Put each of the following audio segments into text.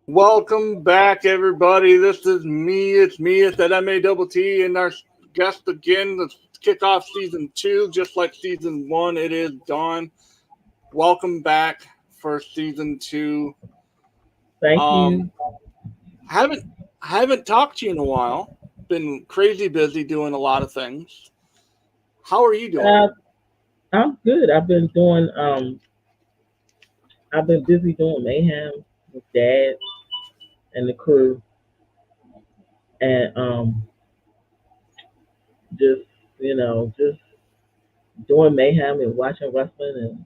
Welcome back, everybody. This is me. It's me. It's that M A double T, and our guest again. Let's kick off season two, just like season one. It is Dawn. Welcome back for season two. Thank Um, you. haven't haven't talked to you in a while. Been crazy busy doing a lot of things. How are you doing? Uh, I'm good. I've been busy doing mayhem with Dad and the crew, and just just doing mayhem and watching wrestling, and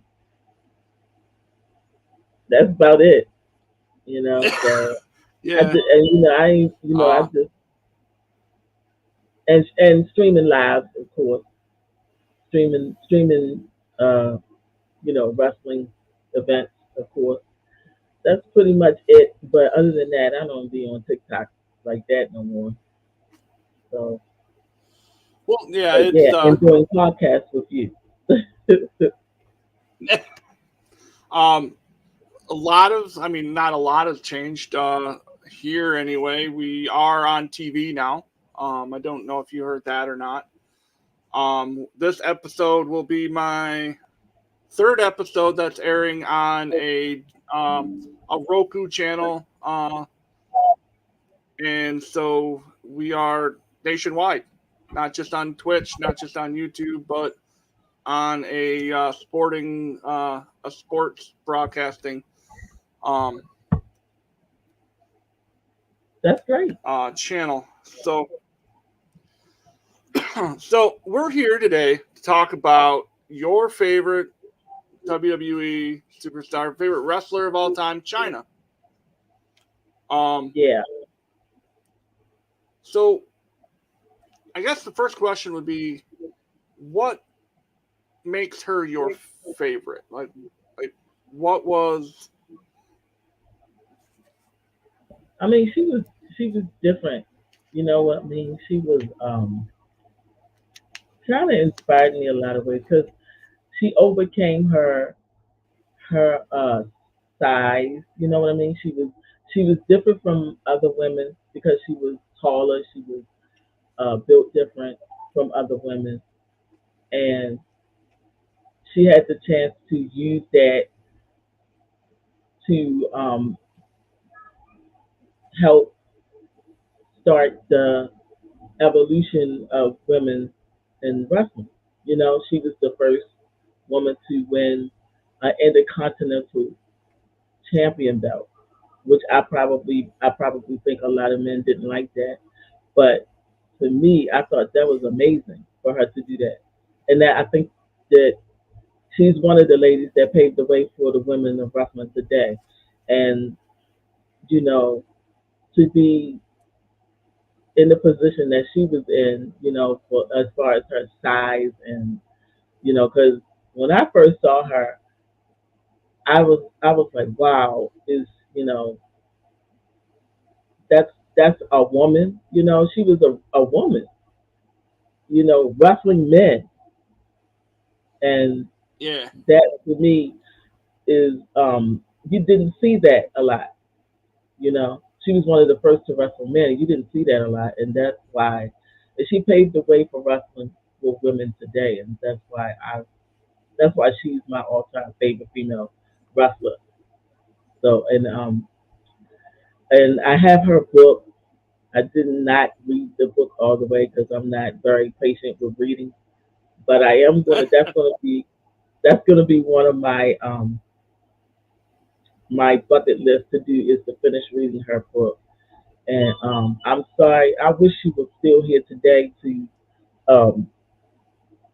that's about it. So Yeah. I Uh, just and streaming live, of course, streaming, uh, wrestling events, of course. That's pretty much it. But other than that, I don't be on TikTok like that no more. So, well, yeah. but It's yeah, enjoying podcasts with you. um a lot of. I mean, not a lot has changed here anyway. We are on TV now. I don't know if you heard that or not. This episode will be my third episode that's airing on a Roku channel, and so we are nationwide, not just on Twitch, not just on YouTube, but on a sports broadcasting um, That's great. channel. So we're here today to talk about your favorite WWE superstar, favorite wrestler of all time, China. Um, Yeah. so I guess the first question would be, what makes her your favorite? Like what was? I mean, she was different. You know what I mean? She was kind of inspired me a lot of ways because she overcame her size. You know what I mean? She was different from other women because she was taller. She was built different from other women, and she had the chance to use that to help start the evolution of women in wrestling. She was the first woman to win an intercontinental champion belt, which I probably think a lot of men didn't like that, but for me, I thought that was amazing for her to do that, and that I think that she's one of the ladies that paved the way for the women of wrestling today, and you know to be in the position that she was in, for as far as her size and because when I first saw her, I was like, wow, is that's a woman. She was a woman. Wrestling men, and Yeah, that to me is you didn't see that a lot. She was one of the first to wrestle men. You didn't see that a lot, and that's why and she paved the way for wrestling for women today, and that's why she's my all-time favorite female wrestler. So and I have her book. I did not read the book all the way because I'm not very patient with reading, but I am gonna. That's gonna be one of my bucket list to do is to finish reading her book. And I'm sorry. I wish she was still here today to um,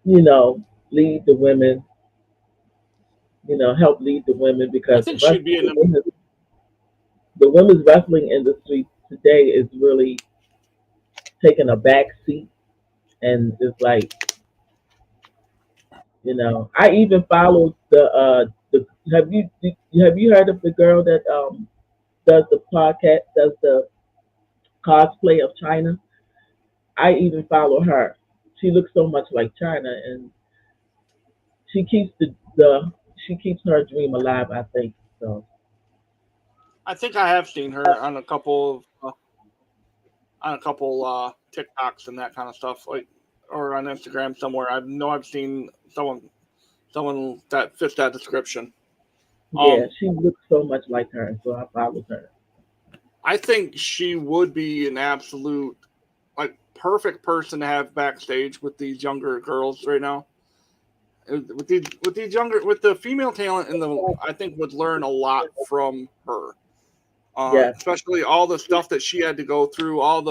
you know lead the women. Help lead the women I because think she'd be in the. the women's wrestling industry today is really taking a back seat, and it's like I even followed the have you heard of the girl that does the podcast, does the cosplay of China? I even follow her. She looks so much like China, and she keeps the she keeps her dream alive, I think. So I think I have seen her on a couple TikToks and that kind of stuff, like or on Instagram somewhere. I know I've seen someone that fits that description. Yeah, Um, she looks so much like her, so I followed her. I think she would be an absolute like perfect person to have backstage with these younger girls right now. With these younger with the female talent in the I think would learn a lot from her. Yes, Especially all the stuff that she had to go through, all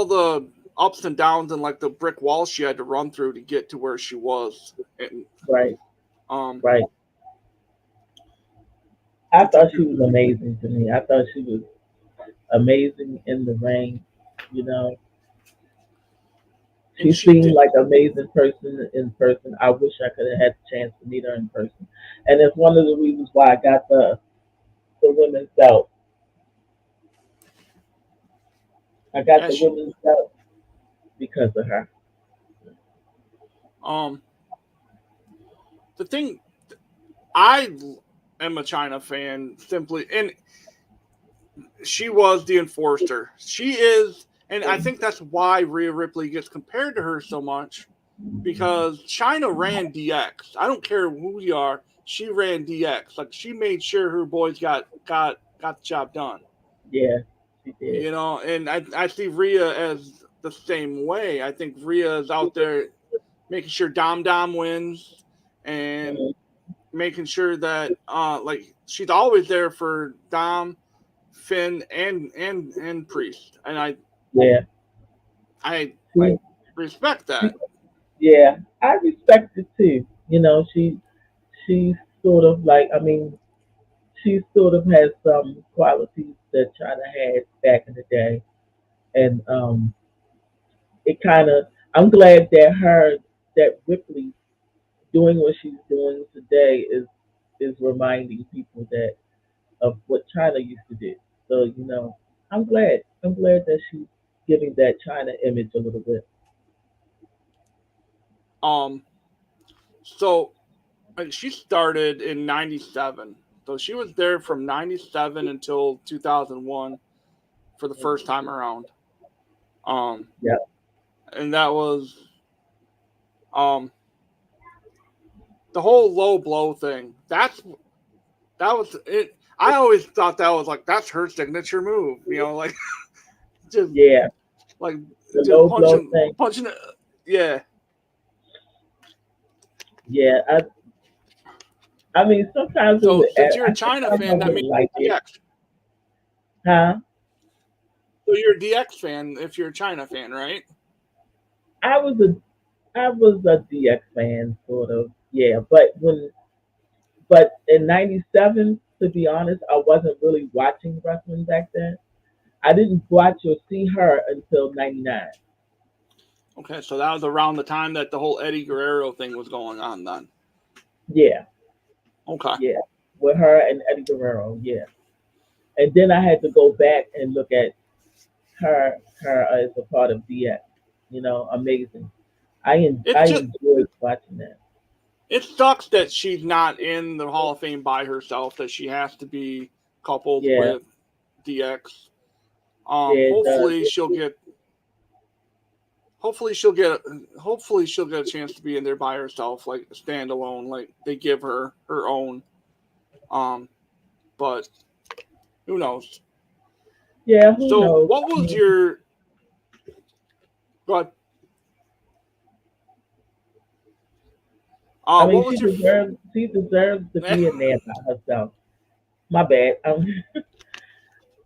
the ups and downs and like the brick walls she had to run through to get to where she was. And right, um, right. I thought she was amazing to me. I thought she was amazing in the ring. You know, and she she seemed did. like an amazing person in person. I wish I could have had the chance to meet her in person. And it's one of the reasons why I got the women's belt. I got Yeah, the she. women's belt because of her. Um, the thing I am a China fan simply, and she was the enforcer. She is, and I think that's why Rhea Ripley gets compared to her so much because China ran DX. I don't care who you are. She ran DX. Like she made sure her boys got the job done. Yeah, she did. You know, and I see Rhea as the same way. I think Rhea is out there making sure Dom Dom wins and Mhm. making sure that like she's always there for Dom, Finn, and Priest, and Yeah. I She, respect she, that. yeah, I respect it too. You know, she's sort of like, I mean, she sort of has some qualities that China had back in the day, and it kind of. I'm glad that Ripley doing what she's doing today is reminding people that of what China used to do. So I'm glad. I'm glad that she's giving that China image a little bit. Um, so like, she started in '97, so she was there from '97 until 2001 for the first time around. Um, Yeah, and that was um the whole low blow thing. That was it. I always thought that was like that's her signature move. You know, like just yeah. like The just low blow thing. punching it. Yeah. Yeah, I mean sometimes it So would. since you're a China Sometimes I fan, that means wouldn't like you're it, DX. huh? So you're a DX fan if you're a China fan, right? I was a I was a DX fan, sort of. Yeah, but in '97, to be honest, I wasn't really watching wrestling back then. I didn't watch or see her until '99. Okay, so that was around the time that the whole Eddie Guerrero thing was going on. Then Yeah, okay. yeah, with her and Eddie Guerrero. Yeah, and then I had to go back and look at her as a part of DX. Amazing. It I just enjoyed watching that. it sucks that she's not in the Hall of Fame by herself. That she has to be coupled Yeah, with DX. yeah, it does. Hopefully she'll get. Hopefully she'll get. Hopefully she'll get a chance to be in there by herself, like standalone. Like they give her own. Um, but who knows? Yeah, who So knows? what I was mean, your? But I mean, what was your? she deserves to be in there by herself. My bad.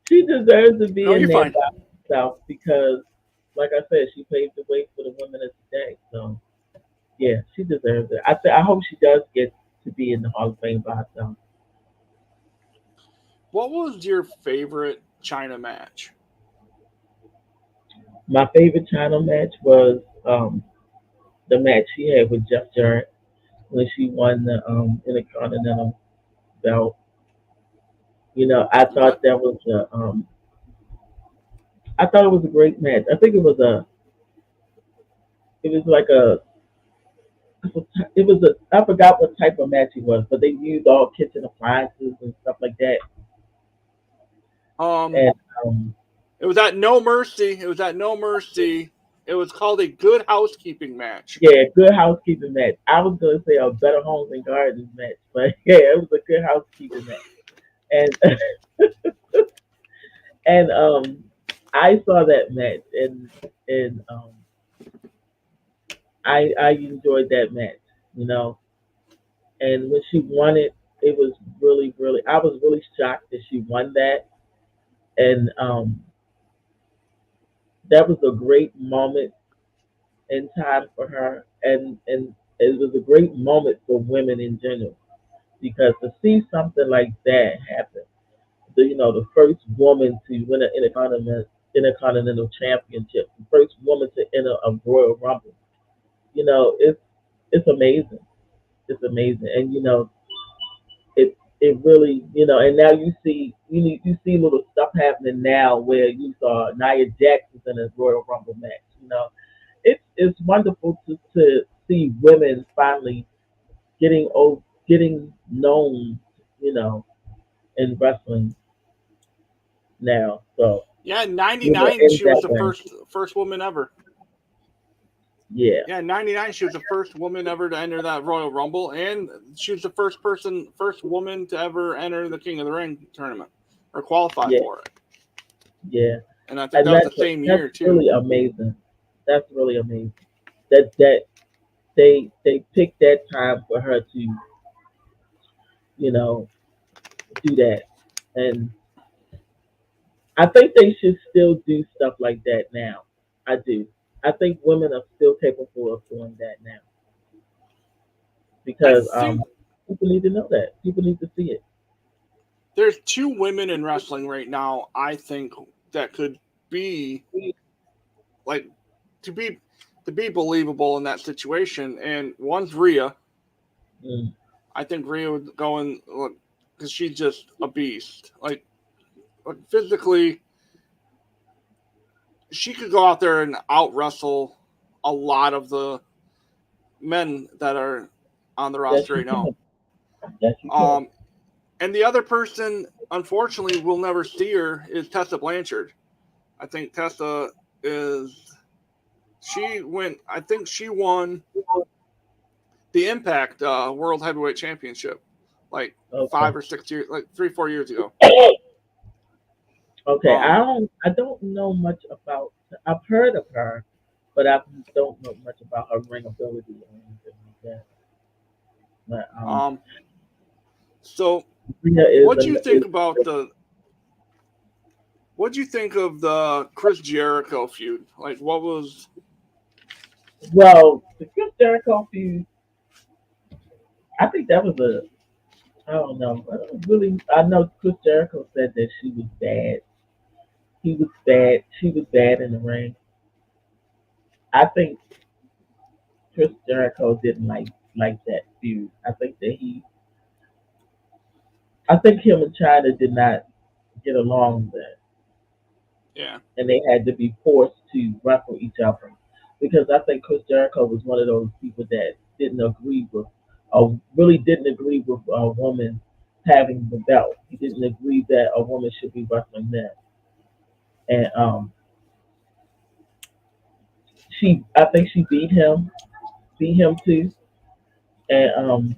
She deserves to be No, in you're there fine. by herself because, like I said, she paved the way for the women of today. So yeah, she deserves it. I hope she does get to be in the Hall of Fame by herself. What was your favorite China match? My favorite China match was the match she had with Jeff Jarrett when she won the Intercontinental belt. I Okay. thought that was I thought it was a great match. I think it was like It was a I forgot what type of match it was, but they used all kitchen appliances and stuff like that. Um, And um, it was at No Mercy. It was at No Mercy. It was called a Good Housekeeping match. yeah, good housekeeping match. I was gonna say a better homes and gardens match, but yeah, it was a good housekeeping match. And and I saw that match and I enjoyed that match, you know. And when she won it, it was really I was really shocked that she won that, and that was a great moment in time for her, and it was a great moment for women in general because to see something like that happen, the first woman to win an intercontinental championship, the first woman to enter a Royal Rumble, it's amazing. It's amazing, and it really, and now you see little stuff happening now where you saw Nia Jax in a Royal Rumble match. It's wonderful to see women finally getting known, you know, in wrestling now. So Yeah, in we're gonna '99 end she was that the way. first woman ever. Yeah, Yeah, in '99 she was the first woman ever to enter that Royal Rumble, and she was the first woman to ever enter the King of the Ring tournament or qualify yeah, for it. yeah, And I think and that was the same that's year too. really amazing. That's really amazing. That they picked that time for her to you know do that, and I think they should still do stuff like that now. I do. I think women are still capable of doing that now I because think people need to know that. People need to see it. there's two women in wrestling right now. I think that could be like to be to be believable in that situation, and one's Rhea. Mm, I think Rhea would go in because she's just a beast. Like physically, she could go out there and out wrestle a lot of the men that are on the yes, roster you right now. can. Yes, you can. Um, and the other person, unfortunately, we'll never see her is Tessa Blanchard. I think Tessa is she went. I think she won the Impact World Heavyweight Championship like Okay. 5 or 6 years, like 3 4 years ago. Okay. I Um, don't. I don't know much about. I've heard of her, but I don't know much about her ring ability or anything like that. But um. So, Rhea what do you think about the? What do you think of the Chris Jericho feud? Like, what was? well, the Chris Jericho feud. I think that was a. I don't know. I don't really. I know Chris Jericho said that she was bad. He was bad. She was bad in the ring. I think Chris Jericho didn't like that feud. I think him and China did not get along there, Yeah, and they had to be forced to wrestle each other because I think Chris Jericho was one of those people that didn't agree with, or really didn't agree with a woman having the belt. He didn't agree that a woman should be wrestling there, and I think she beat him too, and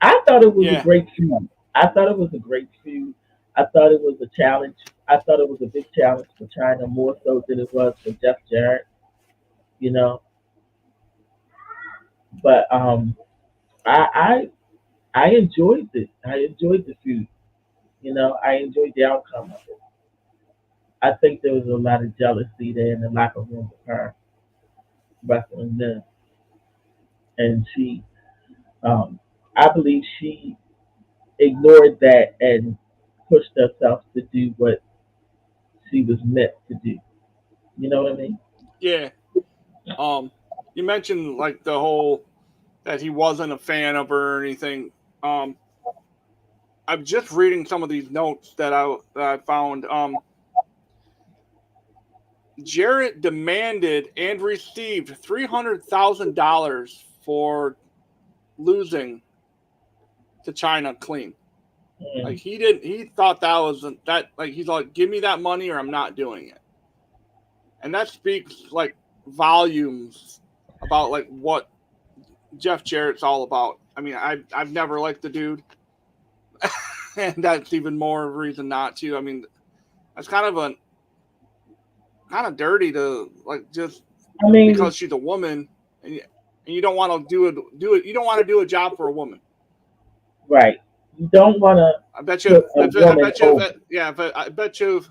I thought it was a yeah, great feud. I thought it was a great feud. I thought it was a challenge. I thought it was a big challenge for China more so than it was for Jeff Jarrett, you know. But I enjoyed it. I enjoyed the feud. I enjoyed the outcome of it. I think there was a lot of jealousy there in the locker room with her wrestling them, and um, I believe she ignored that and pushed herself to do what she was meant to do. You know what I mean? yeah. Um, you mentioned like the whole that he wasn't a fan of her or anything. Um, I'm just reading some of these notes that I found. Jarrett demanded and received $300,000 for losing to China clean. Like Mm. he didn't. He thought that was that. Like he's like, give me that money or I'm not doing it. And that speaks like volumes about like what Jeff Jarrett's all about. I mean, I've never liked the dude, and that's even more reason not to. I mean, that's kind of dirty to like just I mean, because she's a woman and you don't want to do it. You don't want to do a job for a woman. right. You don't want to I bet you. put a I woman bet you. over. Yeah, but I bet you.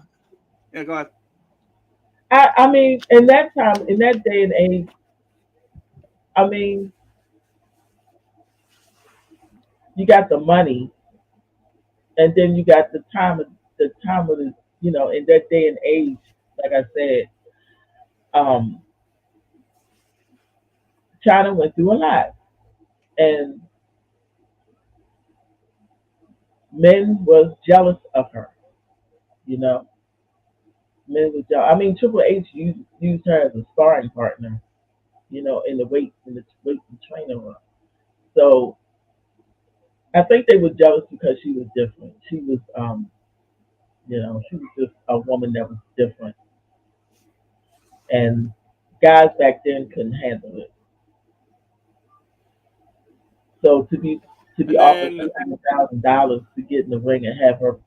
Yeah, go ahead. I mean, in that time, in that day and age, I mean, you got the money, and then you got the time of the, in that day and age. Like I said, um, China went through a lot, and men was jealous of her. You know, men was jealous. I mean, Triple H used her as a sparring partner. In the weight and training room. So I think they were jealous because she was different. She was just a woman that was different, and guys back then couldn't handle it. So to be And offered then $300,000 to get in the ring and have her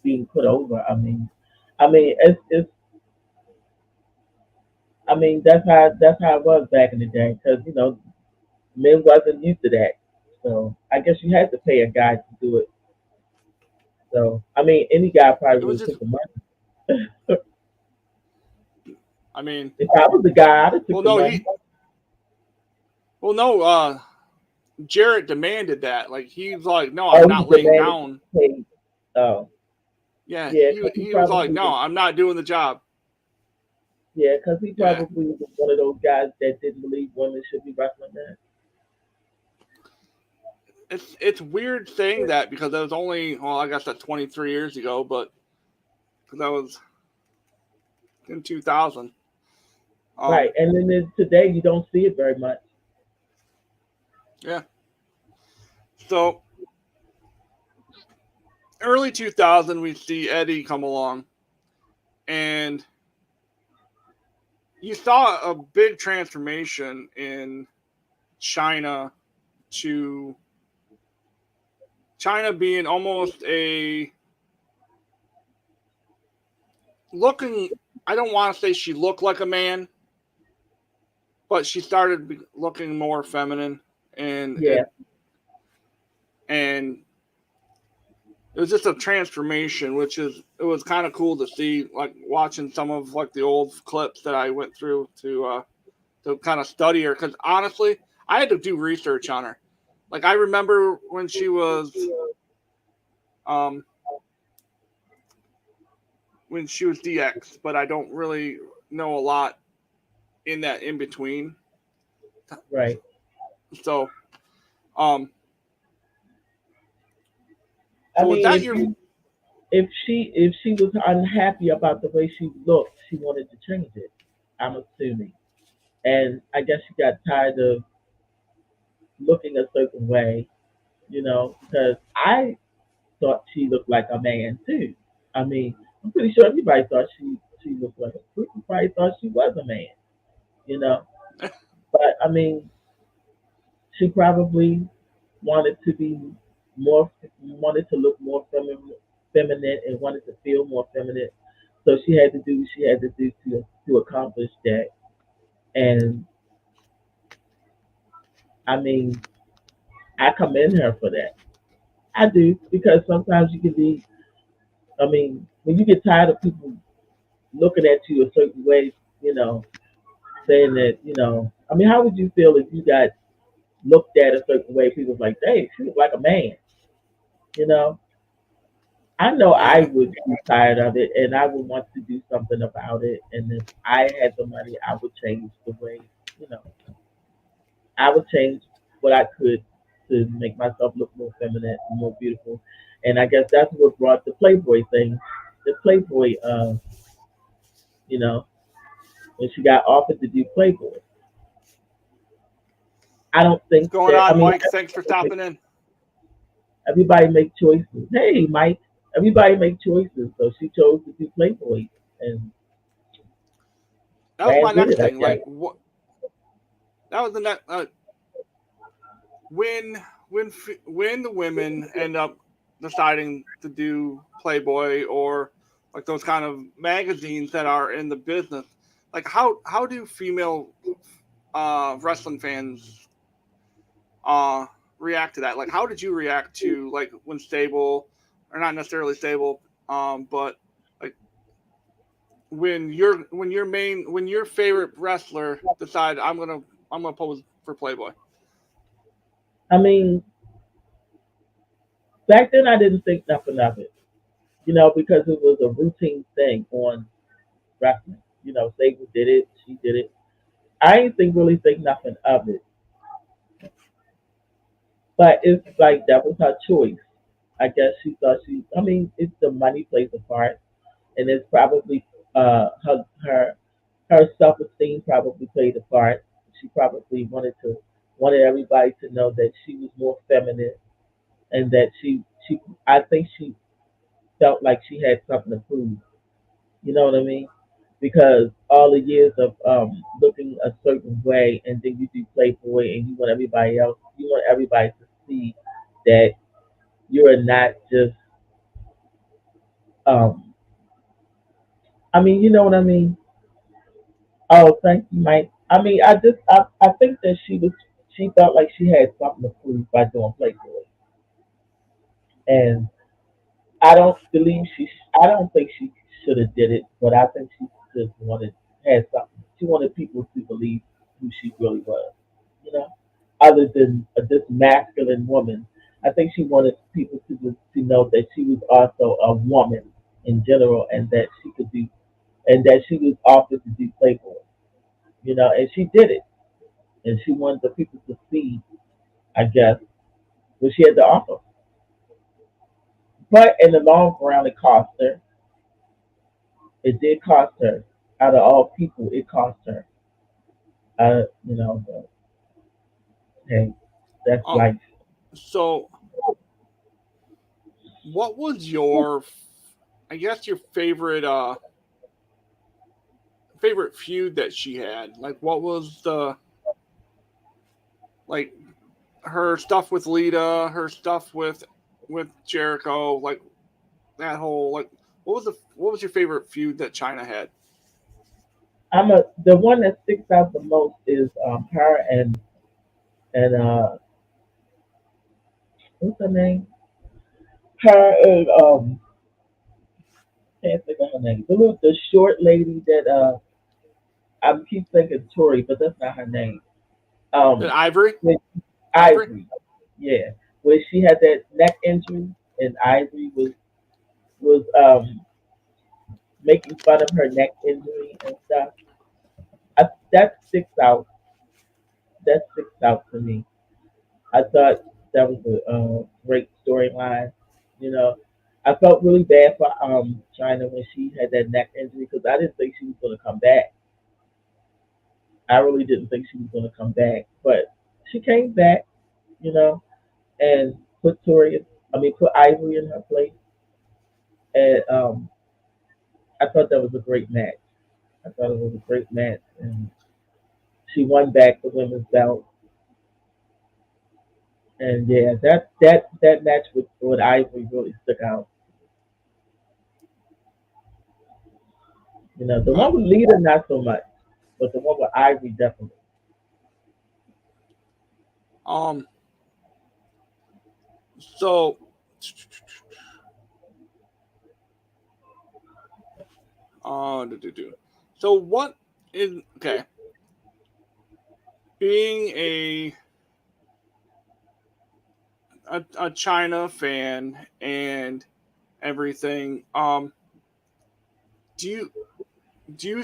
being put over. It's that's how it was back in the day because men wasn't used to that. So I guess you had to pay a guy to do it. So any guy it probably was would have just. took the money. I mean, If I was the guy, I'd have took well, the no, money. he. Well, no. Jarrett demanded that. Like he's like, no, I'm Oh, he not laying demanded to down. be paid. Oh, Yeah, yeah, he because he he was like, probably no, was. I'm not doing the job. Yeah, because he Yeah, probably was one of those guys that didn't believe women should be wrestling men. it's weird saying that because that was only I guess that's 23 years ago, but because that was in 2000. Right, Um, and then today you don't see it very much. yeah. So early 2000, we see Eddie come along, and you saw a big transformation in China to China being almost a looking. I don't want to say she looked like a man, but she started looking more feminine, and Yeah, and it was just a transformation, which is it was kind of cool to see, like watching some of like the old clips that I went through to kind of study her. Because honestly, I had to do research on her. Like I remember um, when she was DX, but I don't really know a lot in that in between. right. So, um, I so was mean, that if your? you if she was unhappy about the way she looked, she wanted to change it. I'm assuming, and I guess she got tired of looking a certain way, because I thought she looked like a man too. I mean, I'm pretty sure everybody thought she looked like a people probably thought she was a man, you know. But she probably wanted to be wanted to look more feminine, and wanted to feel more feminine. So she had to do what she had to do to accomplish that. And I mean, I commend her for that. I do because sometimes you can be. When you get tired of people looking at you a certain way, saying that, how would you feel if you got looked at a certain way? People's like, "Hey, she look like a man," you know. I know I Yeah, would be tired of it, and I would want to do something about it. And if I had the money, I would change the way, you know, I would change what I could to make myself look more feminine and more beautiful. And I guess that's what brought the Playboy thing, the Playboy You know, when she got offered to do Playboy, I don't What's think going that. I on, mean, Mike? Thanks for stopping in. everybody make choices. Hey, Mike, everybody make choices. So she chose to do Playboy and That was ran my with next it, I thing. guess. Like, what? That was the next. When when the women end up deciding to do Playboy or like those kind of magazines that are in the business, like how do female wrestling fans uh react to that? Like, how did you react to like when stable or not necessarily stable, but like when your favorite wrestler decide I'm gonna pose for Playboy. I mean, back then I didn't think nothing of it, because it was a routine thing on wrestling. Sable did it, she did it. I didn't really think nothing of it, but it's like that was her choice. I guess she thought she. I mean, it's the money plays a part, and it's probably her self esteem probably played a part. She probably wanted everybody to know that she was more feminine and that she I think she felt like she had something to prove. You know what I mean? Because all the years of looking a certain way, and then you do Playboy, and you want everybody to see that you are not just. Um, I mean, you know what I mean? Oh, thank you, Mike. I mean, I think that she felt like she had something to prove by doing Playboy, and I don't think she should have did it, but I think she just had something. She wanted people to believe who she really was, you know, other than this masculine woman. I think she wanted people to know that she was also a woman in general, and that she could do, and that she was offered to do Playboy, and she did it, and she wanted the people to see, I guess, what she had to offer. But in the long run, it cost her. It did cost her. Out of all people, it cost her. But hey, that's Um, life. so what was your, I guess your favorite feud that she had? Like, what was the like her stuff with Lita, her stuff with Jericho, like that whole like what was your favorite feud that China had? The one that sticks out the most is her and what's her name? Her and can't think of her name. The short lady that I keep thinking Tori, but that's not her name. The Um, Ivory, with Ivory. Ivory, yeah, where she had that neck injury, and Ivory was making fun of her neck injury and stuff. That sticks out. That sticks out to me. I thought that was a great storyline. You know, I felt really bad for China when she had that neck injury because I didn't think she was going to come back. I really didn't think she was going to come back, but she came back. You know, and put Ivory in her place, and I thought that was a great match. I thought it was a great match, and she won back the women's belt. And yeah, that match with Ivory really stuck out. The Uh, one with Lita not so much, but the one with Ivory definitely. um. So. Do, do, do. So what is okay? Being a China fan and everything. Do you do you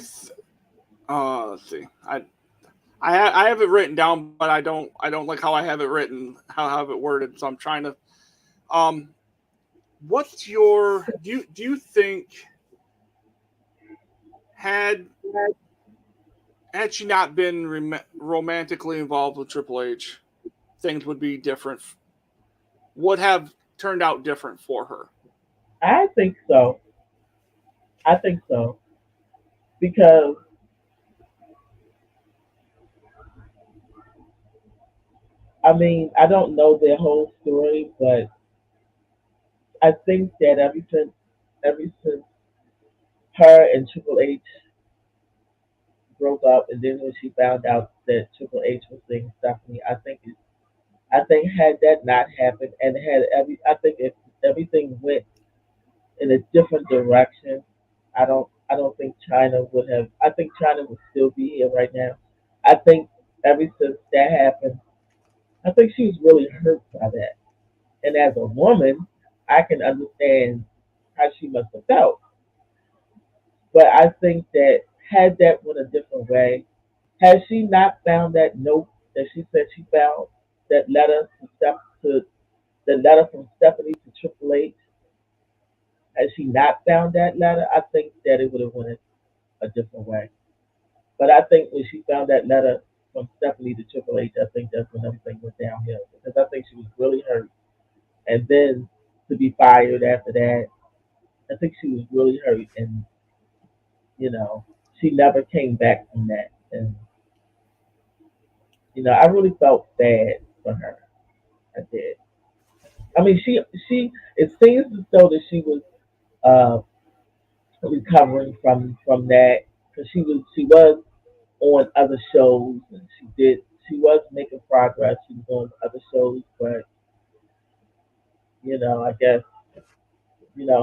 let's see. I have it written down, but I don't like how I have it written, how I have it worded. So I'm trying to. Um, what's your do you think had had she not been romantically involved with Triple H, things would be different. Would have turned out different for her. I think so. I think so because I mean I don't know their whole story, but I think that ever since her and Triple H broke up, and then when she found out that Triple H was seeing Stephanie, I think had that not happened, and had I think if everything went in a different direction, I don't think China would have. I think China would still be here right now. I think ever since that happened, I think she was really hurt by that. And as a woman, I can understand how she must have felt. But I think that had that went a different way, had she not found that note that she said she found, that letter to step to the letter from Stephanie to Triple H, had she not found that letter, I think that it would have went a different way. But I think when she found that letter from Stephanie to Triple H, I think that's when everything went downhill because I think she was really hurt. And then to be fired after that, I think she was really hurt, and you know, she never came back from that. And I really felt bad for her. I did. I mean, she. It seems as though that she was uh, recovering from that because she was on other shows and she was making progress. She was on other shows, but I guess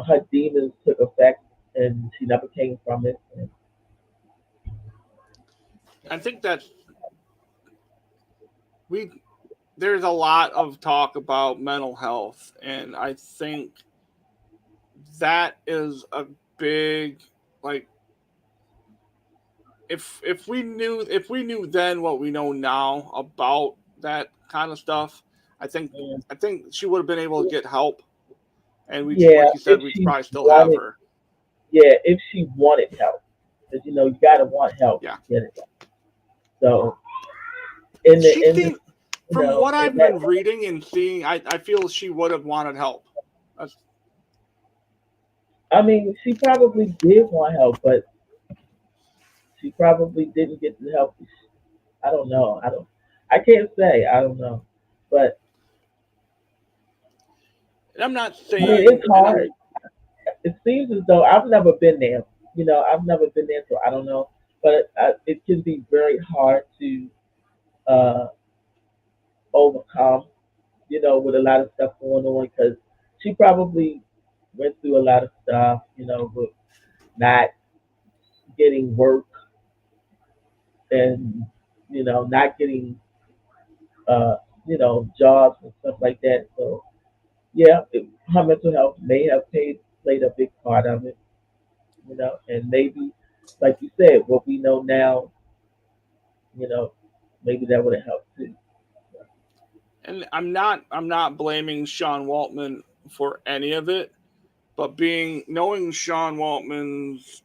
her demons took effect and she never came from it. And, I think that we there's a lot of talk about mental health, and I think that is a big, like, if we knew then what we know now about that kind of stuff, I think and I think she would have been able to get help, and we, yeah, like you if said, we'd she probably still have wanted, her. yeah, if she wanted help, because you gotta want help Yeah, to get it. So in the she in this, seemed, from what in I've that, been reading and seeing, I feel she would have wanted help. That's, I mean, she probably did want help, but she probably didn't get the help. I don't know. I can't say. I don't know. But and I'm not I mean, saying, it's hard. It seems as though I've never been there. I've never been there, so I don't know. But it can be very hard to uh, overcome. With a lot of stuff going on, because she probably went through a lot of stuff. With not getting work and not getting uh, jobs and stuff like that. So yeah, her mental health may have played a big part of it. And maybe, like you said, what we know now, you know, maybe that would have helped too. and I'm not blaming Sean Waltman for any of it, but knowing Sean Waltman's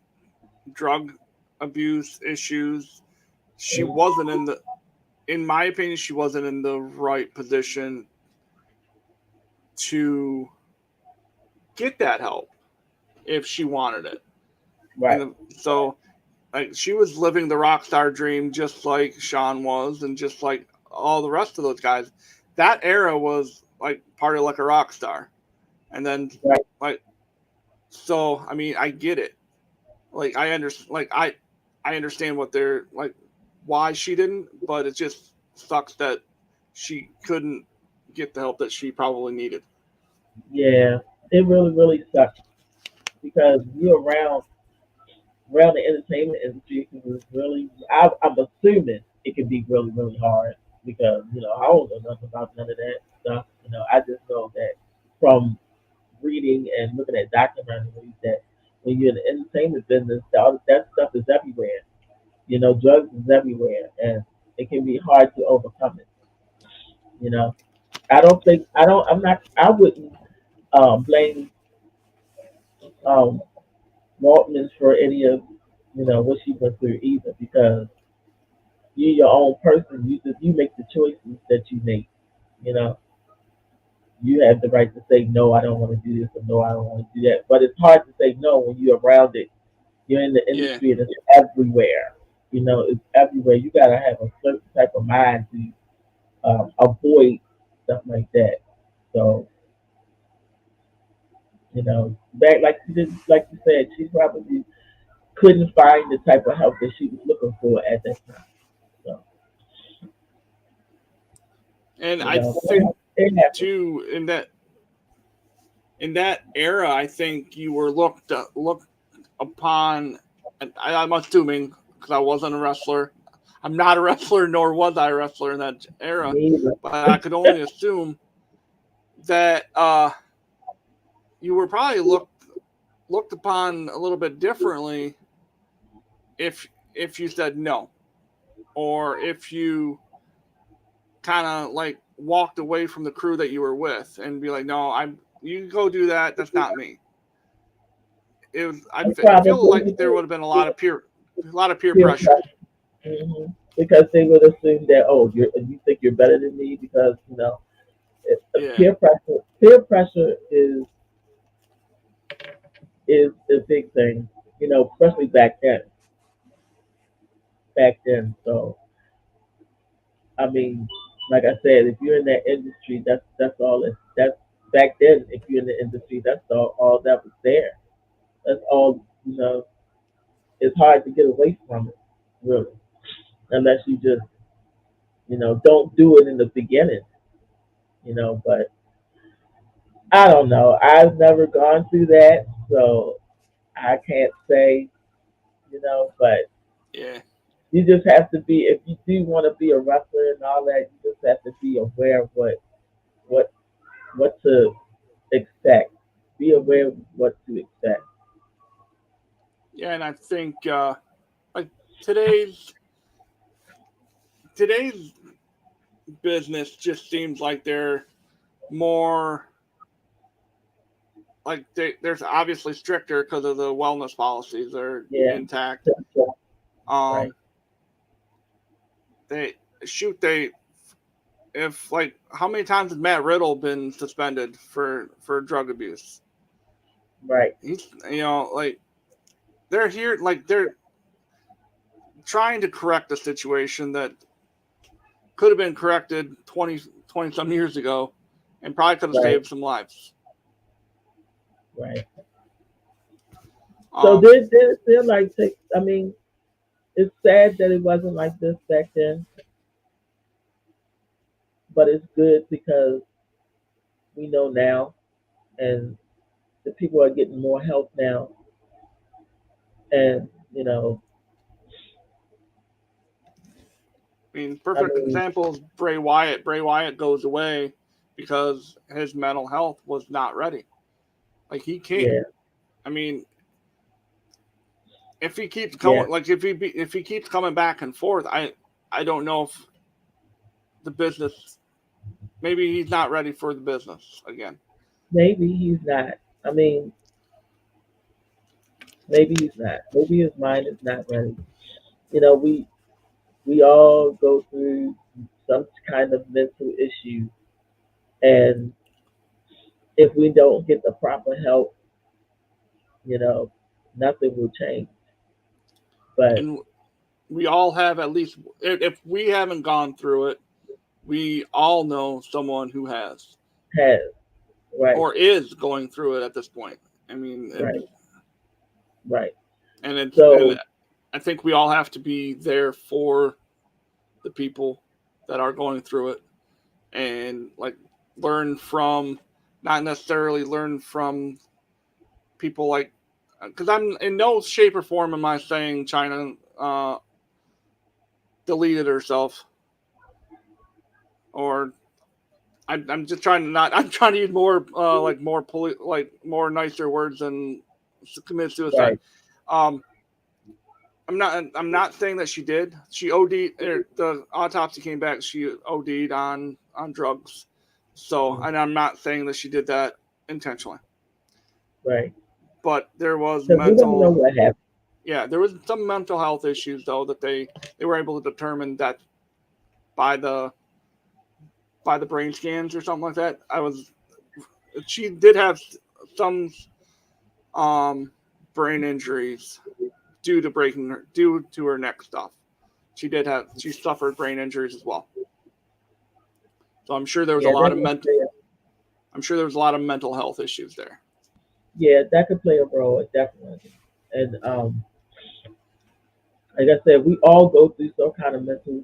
drug abuse issues, she wasn't in my opinion, she wasn't in the right position to get that help if she wanted it. Right, And so, like, she was living the rock star dream just like Sean was, and just like all the rest of those guys. That era was like party like a rock star, and then, right. like, so I mean, I get it. Like, I understand what they're like, why she didn't, but it just sucks that she couldn't get the help that she probably needed. Yeah, it really, really sucks because you're around the entertainment industry. It was really, I'm assuming it can be really, really hard because I don't know nothing about none of that stuff. I just know that from reading and looking at documentaries that when you're in the entertainment business, all that stuff is everywhere. Drugs is everywhere, and it can be hard to overcome it. You know, I don't think I don't. I'm not. I wouldn't blame um, Waltman for any of what she went through either, because you're your own person. You make the choices that you make. You know, you have the right to say no, I don't want to do this, or no, I don't want to do that. But it's hard to say no when you're around it. You're in the Yeah. industry and it's everywhere. It's everywhere. You gotta have a certain type of mind to avoid stuff like that. So, back like you said, she probably couldn't find the type of help that she was looking for at that time. So, And I think it happened. too in that era, I think you were looked upon. And I'm assuming because I wasn't a wrestler. I'm not a wrestler, nor was I a wrestler in that era. Me either. But I could only assume that you were probably looked upon a little bit differently if you said no, or if you kind of like walked away from the crew that you were with and be like, no, you go do that. That's not me. I feel like Probably there would have been a lot of peer peer pressure. pressure. Because they would assume that, oh, you think you're better than me because Yeah, peer pressure is a big thing, especially back then. So I mean, like I said, if you're in that industry, that's all. That's back then. If you're in the industry, that's all that was there. That's all. It's hard to get away from it, really, unless you just don't do it in the beginning. But I don't know. I've never gone through that, so I can't say. But yeah, you just have to be. If you do want to be a wrestler and all that, you just have to be aware of what what to expect. Be aware of what to expect. yeah. And I think like today's today's business just seems like they're more like there's obviously stricter because of the wellness policies are Yeah, intact. that's right. Um, they they if like how many times has Matt Riddle been suspended for drug abuse? Right. He's like they're here like they're trying to correct a situation that could have been corrected 20 some years ago and probably could have Right. saved some lives. Right. So Um, they're like take. I mean, it's sad that it wasn't like this back then, but it's good because we know now, and the people are getting more help now, and I mean, I perfect mean, example is Bray Wyatt. Bray Wyatt goes away because his mental health was not ready. Like he can't. yeah, I mean, if he keeps yeah, going, like if he keeps coming back and forth, I don't know if the business. Maybe he's not ready for the business again. maybe he's not. I mean, maybe he's not. Maybe his mind is not ready. We all go through some kind of mental issue, and if we don't get the proper help, you know, nothing will change. But And we all have at least if we haven't gone through it, we all know someone who has has right, or is going through it at this point. I mean, right, right. and So I think we all have to be there for the people that are going through it and like learn from, not necessarily learn from people like, because I'm in no shape or form am I saying Chyna deleted herself, or I'm just trying to not. I'm trying to use more like like more nicer words than commit suicide. right, Um, I'm not saying that she did. She OD'd. The autopsy came back. She OD'd on drugs. So, mm, and I'm not saying that she did that intentionally, right. but there was Because we don't know mental. what happened. yeah, there was some mental health issues though that they were able to determine that by the brain scans or something like that. I was She did have some um brain injuries due to her neck stuff. She suffered brain injuries as well. So Yeah, that could play. I'm sure there was a lot of mental health issues there. Yeah, that could play a role definitely. And like I said, we all go through some kind of mental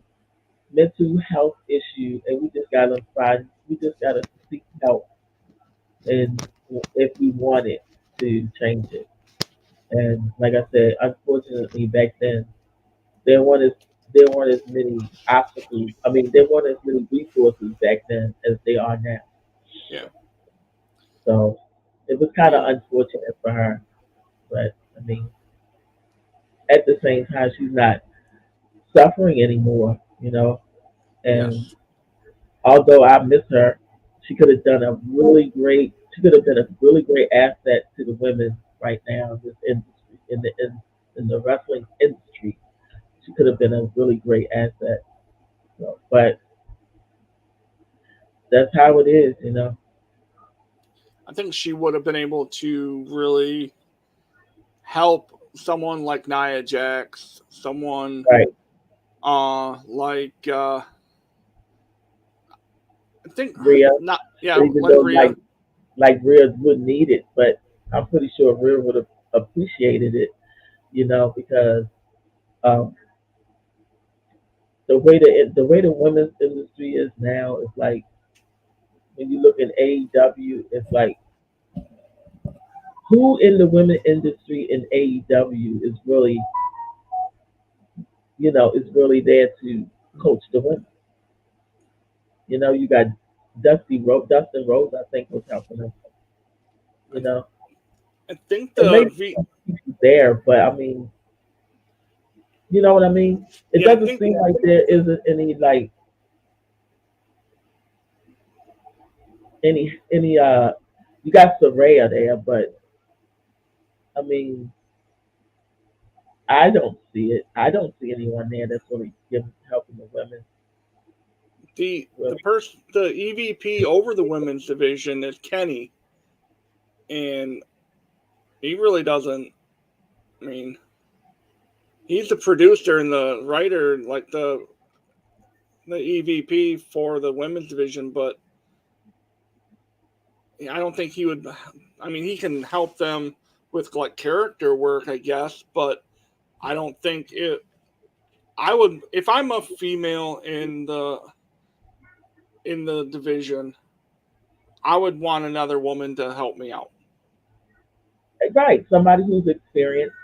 health issue, and we just gotta seek help, and if we wanted to change it. And like I said, unfortunately, back then there weren't as there weren't as many obstacles. I mean, there weren't as many resources back then as they are now. Yeah. So it was I kind of mean, unfortunate for her, but I mean, at the same time, she's not suffering anymore, you know. And yes. although I miss her, she could have done a really great. She could have been a really great asset to the women right now in this industry, in the wrestling industry. She could have been a really great asset. So, but that's how it is, you know. I think she would have been able to really help someone like Nia Jax, someone Right. like I think Rhea, not yeah, even like though Rhea. like Rhea wouldn't need it, but I'm pretty sure Rhea would have appreciated it, you know, because um, the way the women's industry is now is like when you look at AEW, it's like who in the women industry in AEW is really, is really there to coach the women. You know, you got Dustin Rose, I think was helping them. I, You know, I think and maybe the some people there, but I mean, you know what I mean? It yeah, I doesn't think seem like there isn't any. You got Soraya there, but I mean, I don't see it. I don't see anyone there that's really helping the women. Really. the EVP over the women's division is Kenny, and he really doesn't. I mean, he's the producer and the writer, like the EVP for the women's division, but I don't think he would. I mean, he can help them with like character work, I guess, but I don't think it. I would if I'm a female in the division, I would want another woman to help me out. Right, somebody who's experienced,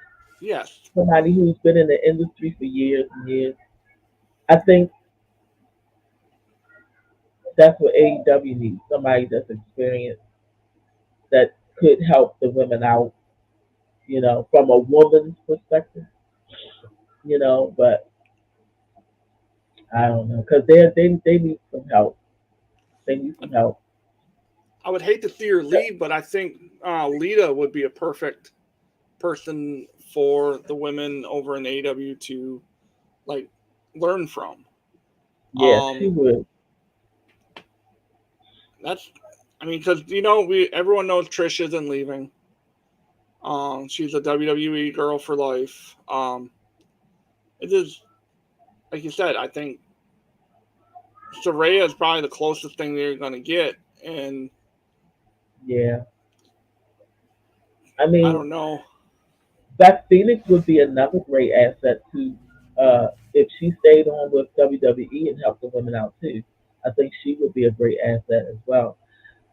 Yes, somebody who's been in the industry for years and years. I think that's what AEW needs. Somebody that's experienced that could help the women out, from a woman's perspective, but I don't know because they need some help. They need some help. I would hate to see her leave, but I think Lita would be a perfect person for the women over in AEW to like learn from. Yes, she Um, would. that's I mean, because we everyone knows Trish isn't leaving. She's a WWE girl for life. It is like you said. I think Saraya is probably the closest thing they're gonna get, and Yeah. I I mean, don't know. Beth Phoenix would be another great asset to if she stayed on with WWE and helped the women out too. I think she would be a great asset as well.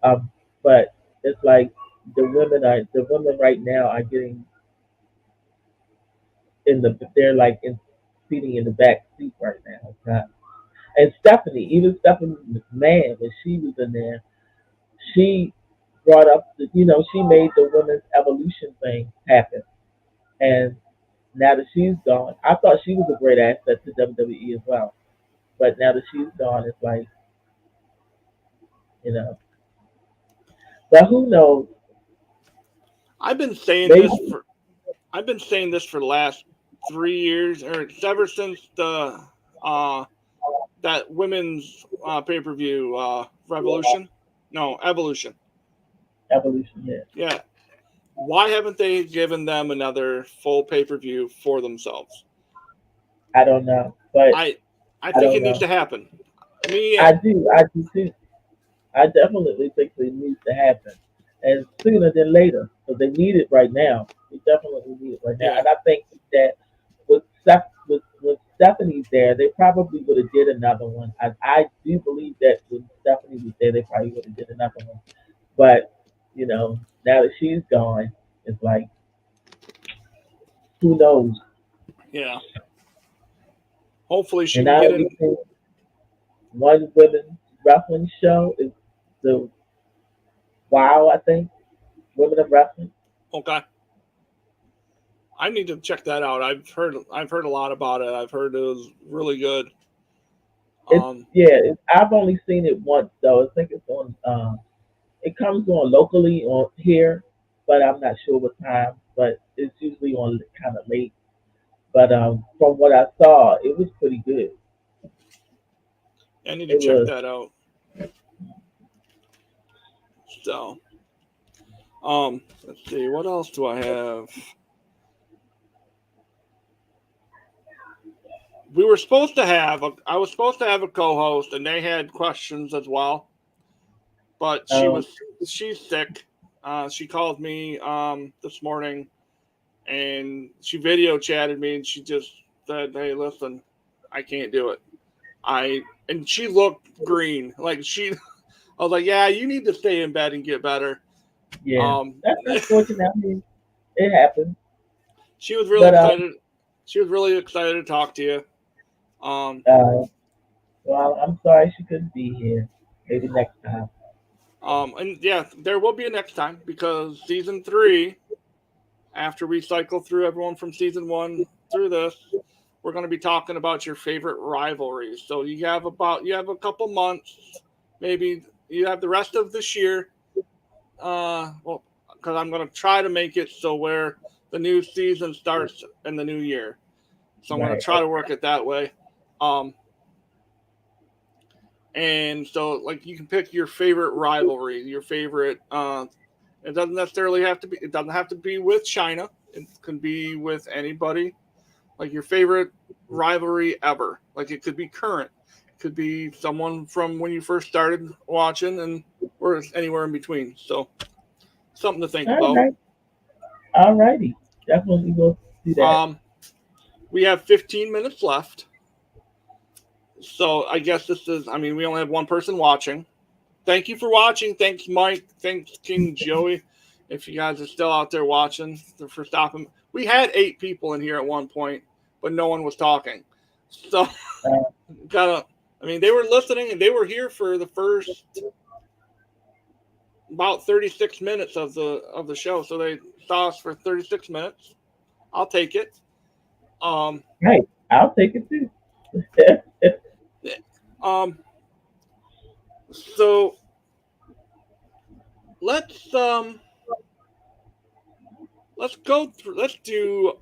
Um, but it's like the women right now are getting they're like seating in the back seat right now. It's not, and even Stephanie McMahon, when she was in there, she brought up she made the women's evolution thing happen. And now that she's gone, I thought she was a great asset to WWE as well. But now that she's gone, it's like, you know. But who knows? I've been saying Maybe this for. I've been saying this for the last 3 years, or it's ever since the uh, that women's pay per view Revolution, no Evolution. Evolution, yeah. Yeah, why haven't they given them another full pay per view for themselves? I don't know, but I I I think don't it needs know. to happen. Me, I do too. I definitely think it needs to happen, and sooner than later, because they need it right now. They definitely need it right now, yeah, and I think that with Stephanie's there, they probably would have did another one. I do believe that when Stephanie was there, they probably would have did another one. But now that she's gone, it's like who knows? yeah. Hopefully she And can I get only in. think one women's wrestling show is the Wow. I think Women of Wrestling. Okay, I need to check that out. I've heard a lot about it. I've heard it was really good. It's Um, yeah. I've only seen it once though. I think it's on. It comes on locally on here, but I'm not sure what time. But it's usually on kind of late. But from what I saw, it was pretty good. I need to It check was. that out. So, let's see, what else do I have? We were supposed to have. I was supposed to have a co-host, and they had questions as well. But Um, she's sick. She called me this morning, and she video chatted me, and she just said, "Hey, listen, I can't do it." And she looked green, like she. I was like, "Yeah, you need to stay in bed and get better." yeah, Um, that's unfortunate. I mean, it happens. she was really But excited. She was really excited to talk to you. Um, uh, well, I'm sorry she couldn't be here. Maybe next time. and yeah, there will be a next time because season three, after we cycle through everyone from season one through this, we're going to be talking about your favorite rivalries. So you have a couple months, maybe you have the rest of this year. Well, because I'm going to try to make it so where the new season starts in the new year. So I'm going to Right. try to work it that way. Um, and so like you can pick your favorite rivalry, your favorite. It doesn't necessarily have to be. It doesn't have to be with China. It can be with anybody. Like your favorite rivalry ever. Like it could be current. It could be someone from when you first started watching, and or anywhere in between. So something to think All about. right. All righty. Definitely will do that. Um, we have 15 minutes left. So I guess this is. I mean, we only have one person watching. Thank you for watching. Thanks, Mike. Thanks, King Joey. If you guys are still out there watching, for stopping. We had 8 people in here at one point, but no one was talking. So, Uh, gotta. I mean, they were listening and they were here for the first about 36 minutes of the show. So they saw us for 36 minutes. I'll take it. Um, right. I'll take it too. um. So let's um let's go through. Let's do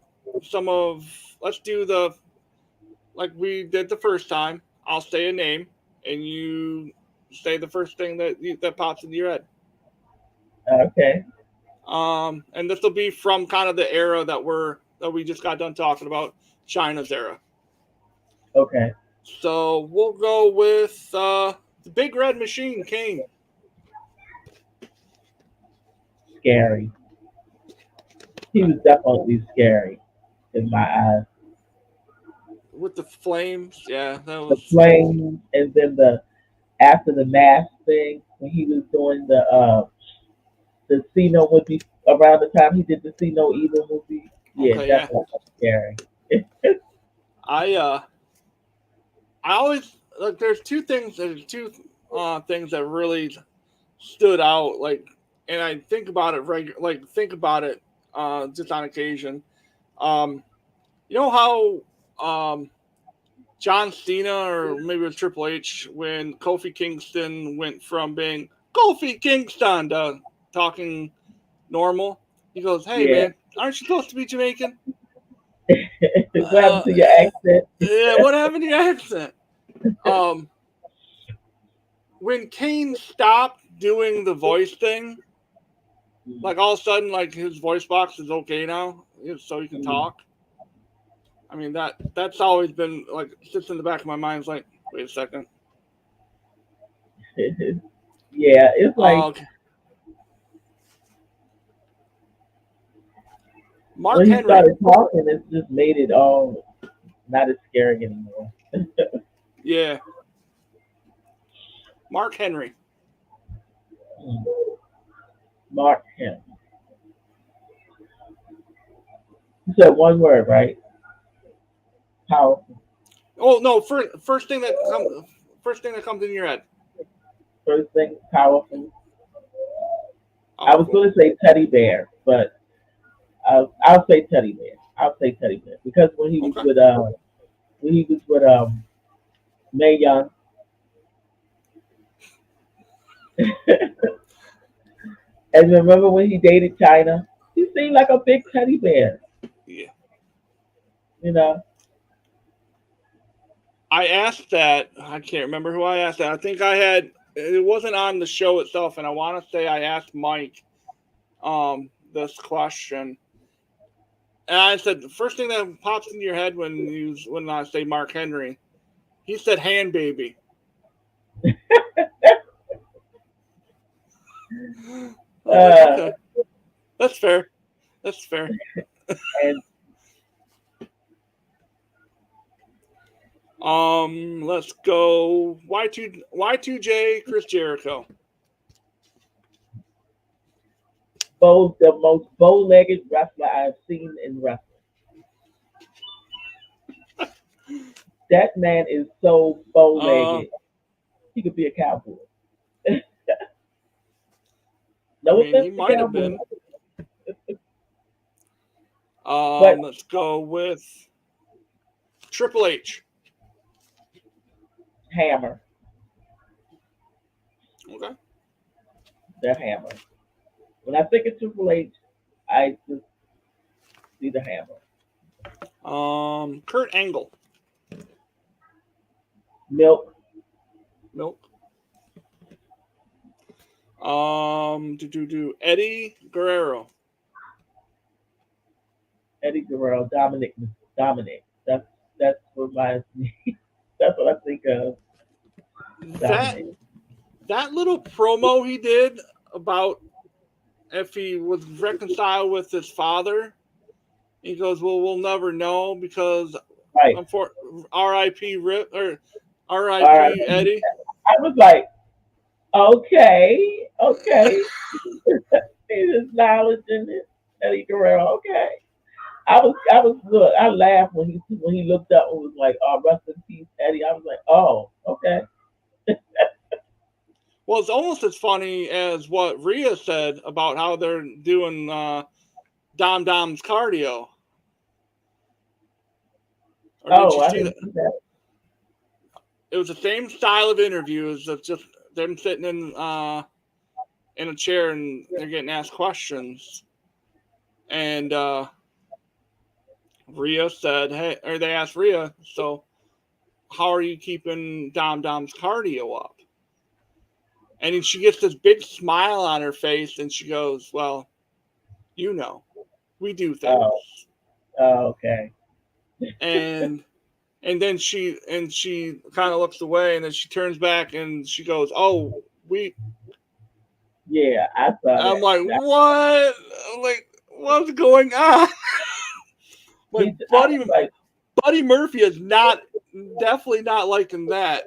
some of. Let's do the like we did the first time. I'll say a name, and you say the first thing that pops into your head. Okay. And this will be from kind of the era that we just got done talking about, China's era. Okay. So we'll go with the Big Red Machine, Kane, Scary. He was definitely scary in my eyes. with the flames. Yeah, that The was flames, and then the after the mask thing when he was doing the See No would be around the time he did the See No Evil movie. Yeah, okay. Yeah, definitely scary. I uh, I always like. There's two things that really stood out. Like, and I think about it like think about it just on occasion. Um, you know how John Cena or maybe it was Triple H when Kofi Kingston went from being Kofi Kingston to talking normal. He goes, "Hey Yeah, man." Aren't you supposed to be Jamaican? What happened Uh, to your accent? yeah, what happened to your accent? Um, when Kane stopped doing the voice thing, like all of a sudden, like his voice box is okay now, so he can Mm. talk. I mean that's always been like sits in the back of my mind. It's like, wait a second. Yeah, it's like Okay. Mark when he Henry. started talking, it's just made it all not as scary anymore. Yeah, Mark Henry. Mm. Mark him. You said one word, right? Powerful. Oh no, first thing that comes in your head. First thing, powerful. I was Powerful. going to say teddy bear, but I'll say teddy bear. I'll say teddy bear because Okay. when he was with May Young, and remember when he dated China, he seemed like a big teddy bear. Yeah. You know. I asked that. I can't remember who I asked that. I think I had. It wasn't on the show itself, and I want to say I asked Mike this question, and I said the first thing that pops into your head when I say Mark Henry, he said hand baby. I was like, Uh, okay, that's fair. That's fair. and Let's go Y2J Chris Jericho. the most bow-legged wrestler I've seen in wrestling. That man is so Uh, bow-legged. He could be a cowboy. I No mean offense he to might have cowboys, been. but Let's go with Triple H. hammer, Okay. the hammer. When I think of Triple H, I just see the hammer. Kurt Angle. Milk, Milk. Eddie Guerrero. Eddie Guerrero, Dominic. That's what reminds me. That's what I think of. That Dominic. that little promo he did about if he was reconciled with his father, he goes, "Well, we'll never know because Right. I'm for R.I.P. Rip or All right. R.I.P. Eddie." I was like, okay, okay. He's acknowledging it. Eddie Guerrero, okay. I was good. I laughed when he looked up and was like, "Oh, rest in peace, Eddie." I was like, "Oh, okay." Well, it's almost as funny as what Rhea said about how they're doing Dom Dom's cardio. Or did Oh, you I see didn't that? see that. It was the same style of interviews of just them sitting in a chair and they're getting asked questions. And Rhea said, "Hey," or they asked Rhea, "So how are you keeping Dom's cardio up?" And she gets this big smile on her face, and she goes, "Well, you know, we do Oh, things." okay. And she kind of looks away, and then she turns back and she goes, "Oh, we." Yeah, I saw I'm that. like, "What? Like, what's going on?" Like, I was like, Buddy Murphy is not definitely not liking that.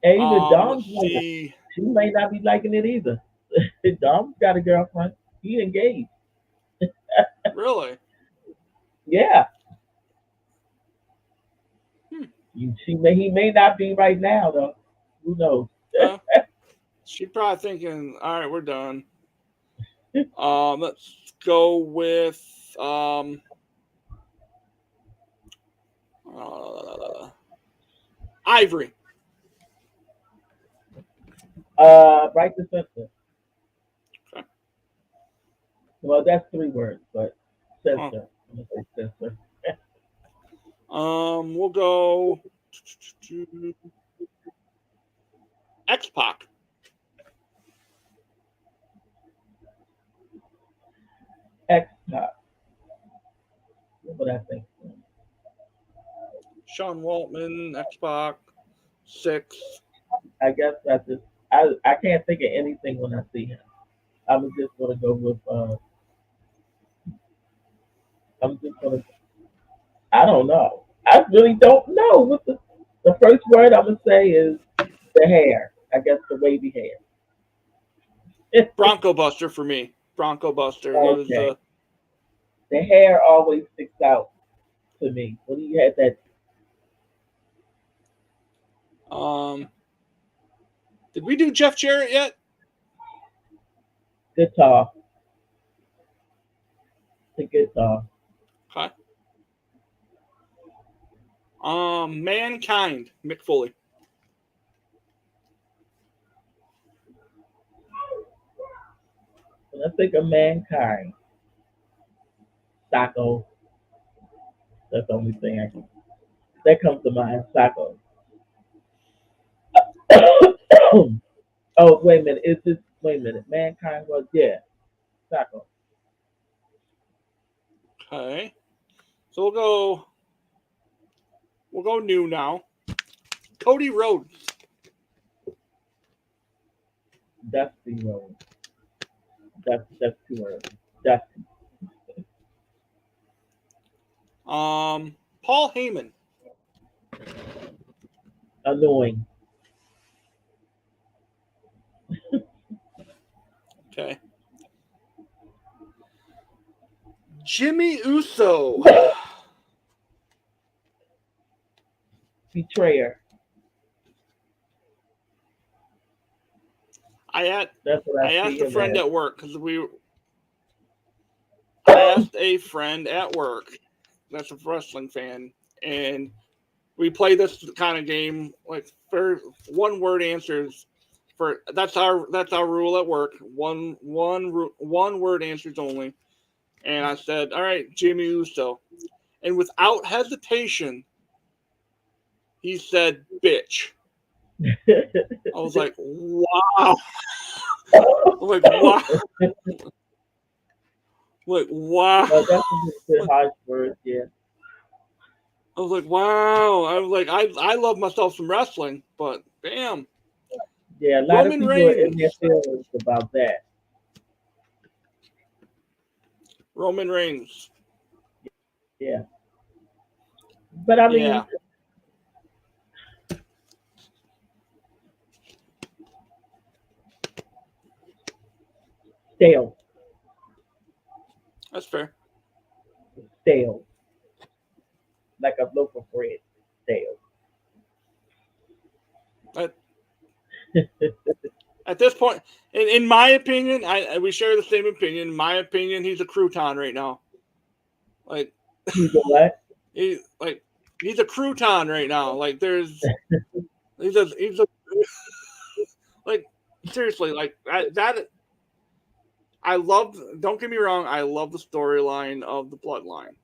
and even Let's Dom's like, see. she may not be liking it either. Dom's got a girlfriend. He engaged. Really? Yeah, Hmm. he may not be right now though. Who knows? Uh, she probably thinking, all right, we're done. Let's go with Ivory. Right to center. Okay. Well, that's three words, but Huh. censor. I'm gonna say censor. We'll go X Pac, X Pop. What would I think? Sean Waltman, X Pac, Six. I guess I just I can't think of anything when I see him. I'm just gonna go with I'm just gonna I don't know. I really don't know. What the first word I'm gonna say is the hair. I guess the wavy hair. Bronco Buster for me. Bronco Buster. He was Okay. The hair always sticks out to me. When he had that um. Did we do Jeff Jarrett yet? guitar, the guitar. Okay. Mankind, Mick Foley. When I think of mankind, Sacco. That's the only thing that comes to mind. Sacco. Oh, wait a minute. Is this? Wait a minute. Mankind was Sacco. Okay. So we'll go new now. Cody Rhodes. Dusty Road. That's two words. Dusty. Paul Heyman. Annoying. Okay. Jimmy Uso. Betrayer. I at That's what I I see asked a him friend as. at work because I asked a friend at work that's a wrestling fan, and we play this kind of game like for one word answers. For that's our rule at work. One word answers only. And I said, "All right, Jimmy Uso," and without hesitation, he said, "Bitch." I was like, "Wow!" I'm like, "Wow!" Like, "Wow!" Well, that's a bit harsh word, yeah. I was like, "Wow!" I was like, "I love myself some wrestling, but damn." Yeah, a lot of Roman people are in their Reigns. feelings about that. Roman Reigns. Yeah. But I Yeah, mean, stale, that's fair. stale, like a loaf of bread, stale. At, at this point, in my opinion, we share the same opinion. In my opinion, he's a crouton right now. Like He's a what? like he's a crouton right now. Like he's a like seriously like that. I love. Don't get me wrong. I love the storyline of the Bloodline.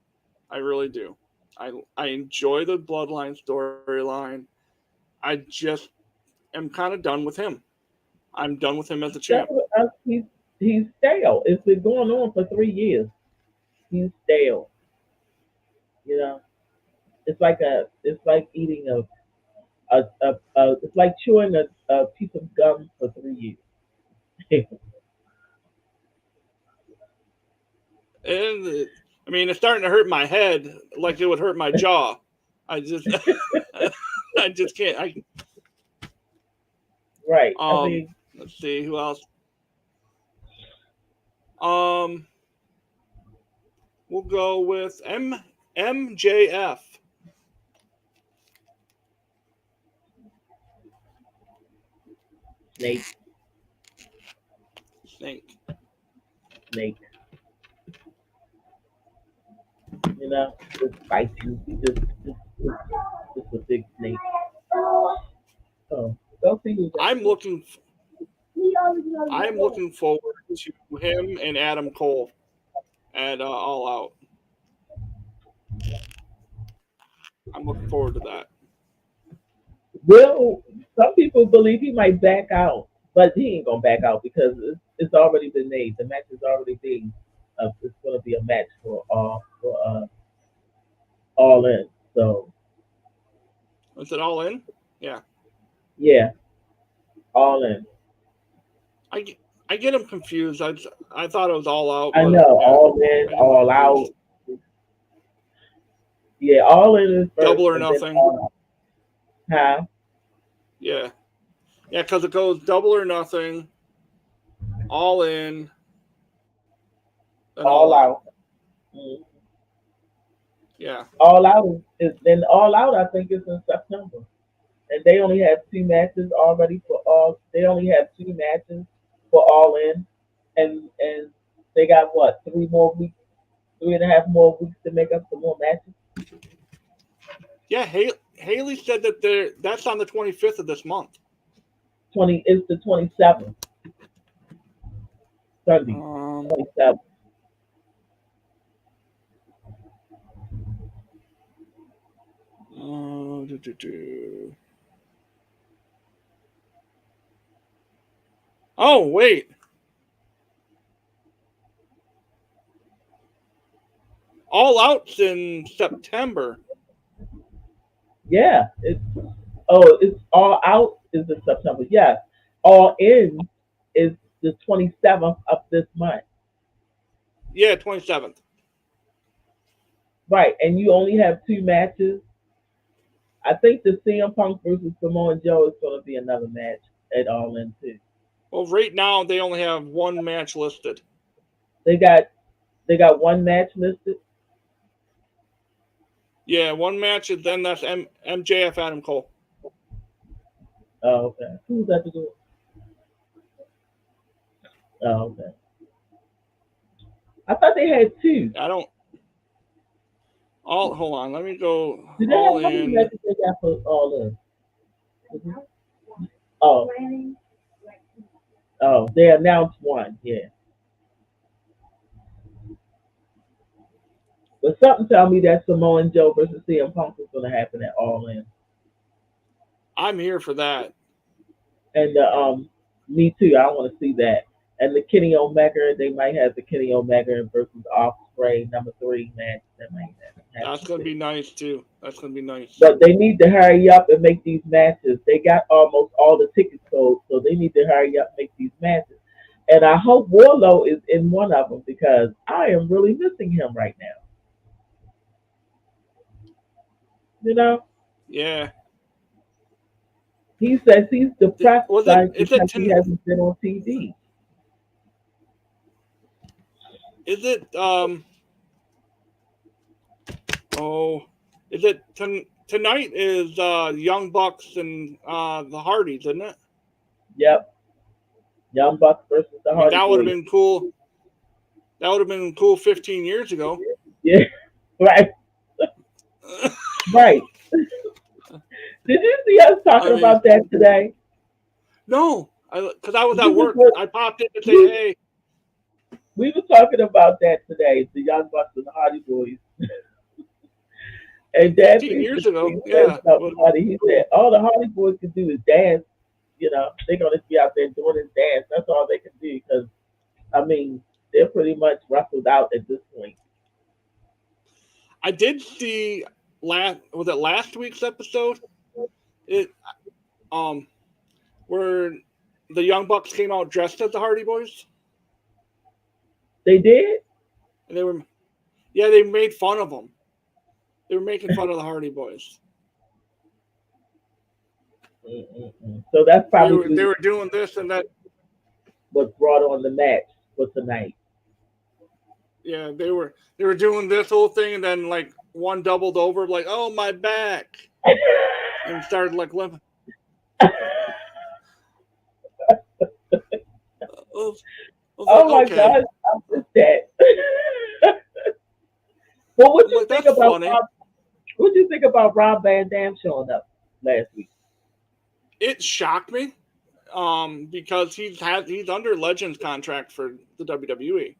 I really do. I enjoy the Bloodline storyline. I just am kind of done with him. I'm done with him as a That's champ. what, he's stale. It's been going on for 3 years. He's stale. You know, it's like eating it's like chewing a piece of gum for 3 years. And I mean, it's starting to hurt my head like it would hurt my jaw. I just, I just can't. Right. I mean, Let's see who else. Um, we'll go with MJF. snake, Snake. snake. You know, just bite you. Just a big snake. Oh, don't see who's I'm that. looking. I'm looking forward to him and Adam Cole. at All Out. I'm looking forward to that. Will some people believe he might back out, but he ain't gonna back out because it's already been made. The match is already being. It's gonna be a match for all in. So Is it All In? Yeah. yeah, all in. I get, I get them confused. I thought it was All Out, I but know yeah, all in, I get them all out. confused. Yeah, all in is first, Double or and then Nothing. all out. Huh? Yeah. Yeah, because it goes Double or Nothing, All In, then All All Out. out. Mm. Yeah. All out is then all out. I think is in September, and they only have two matches already for all. They only have two matches for all in, and they got what 3 more weeks, 3.5 more weeks to make up some more matches. Yeah, Haley said that that's on the 25th of this month. 20 is the 27th Sunday, Um, 27th. do, do, do. Oh, wait. All Out's in September. Yeah, it's all out is in September. Yes, all in is the 27th of this month. Yeah, 27th. Right, and you only have two matches. I think the CM Punk versus Samoa Joe is going to be another match at All In too. Well, right now they only have one match listed. They got they got one match listed. Yeah, one match, and then that's MJF Adam Cole. Oh, okay. Who's that to do? Oh, okay. I thought they had two. I don't. All hold on, let me go. Do they All have how many In. matches they got for All In? Oh, oh, they announced one. Yeah, but something tell me that Samoa Joe versus CM Punk is going to happen at All In. I'm here for that. And me too. I want to see that. And the Kenny Omega, they might have the Kenny Omega versus Osprey number 3 match. That might That's happen gonna too. be nice too. That's gonna be nice. But they need to hurry up and make these matches. They got almost all the tickets sold, so they need to hurry up and make these matches. And I hope Warlow is in one of them because I am really missing him right now. You know, Yeah. he says he's depressed Was it? like Is it? because he hasn't been on TV. Is it? Oh, is it tonight? Is Young Bucks and the Hardys, isn't it? Yep, Young Bucks versus the I mean, Hardy that would have Boys. been cool. That would have been cool 15 years ago. Yeah, right, right. Did you see us I talking mean, about that today? no, because I was We at was work. I popped in to say, we, hey, we were talking about that today. The Young Bucks and the Hardy Boys. And like Dad 15 Priest years ago. said Yeah, something was funny. He cool. said, all the Hardy Boys can do is dance. They're going to be out there doing this dance. That's all they can do because, I mean, they're pretty much wrestled out at this point. I did see last week's episode? It um where the Young Bucks came out dressed as the Hardy Boys, They did? and they made fun of them. They were making fun of the Hardy Boys. Mm-mm-mm. So that's They probably were doing this and that. what brought on the match for tonight. Yeah, they were doing this whole thing, and then like one doubled over, like, oh, my back, and started like limping. I was like, Oh my okay. gosh, I missed that. Well, I'm like, that's funny. What you think about Rob Van Dam showing up last week? It shocked me, because he's under Legends contract for the WWE.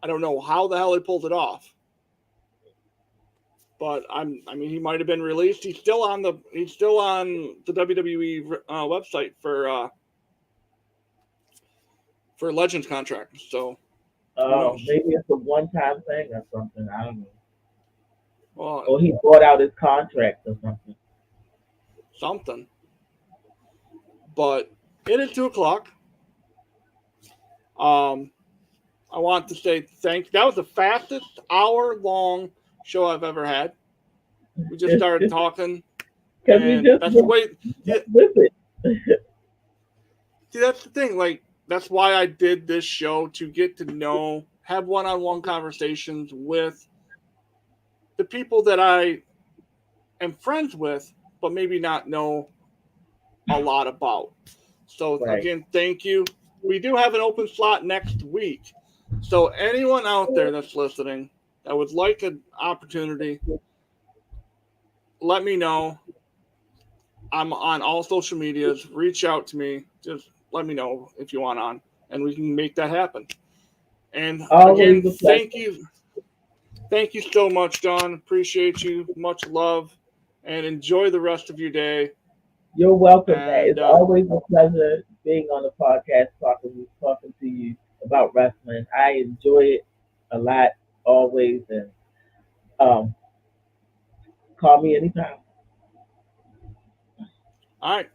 I don't know how the hell he pulled it off. But I mean, he might have been released. He's still on the WWE website for Legends contract. So who Oh, knows? maybe it's a one-time thing or something. I don't know. Well, Or he bought out his contract or something. something. But it is 2:00. I want to say thanks. That was the fastest hour-long show I've ever had. We just started talking, Because we and just that's the way. with it. See, that's the thing. Like, that's why I did this show, to get to know, have one-on-one conversations with the people that I am friends with, but maybe not know a lot about. So Right. again, thank you. We do have an open slot next week. So anyone out there that's listening that would like an opportunity, let me know. I'm on all social medias. Reach out to me. Just let me know if you want on, and we can make that happen. And Always again, a pleasure. thank you. Thank you so much, Don. Appreciate you. Much love. And enjoy the rest of your day. You're welcome, Matt. And It's always a pleasure being on the podcast talking to you about wrestling. I enjoy it a lot, always, and um, call me anytime. all right.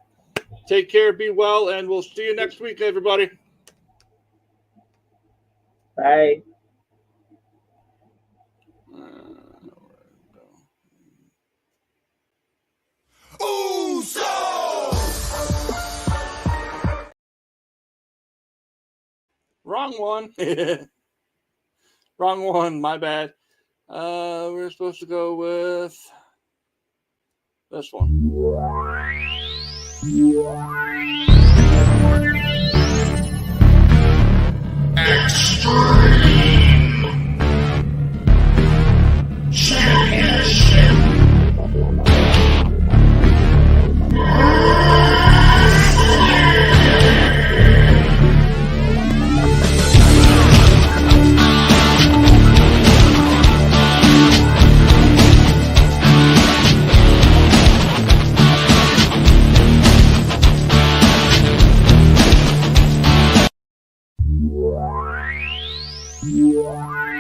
Take care, be well, and we'll see you next week, everybody. Bye. Wrong one. Wrong one. My bad. We're supposed to go with this one. Extreme Championship. Wow.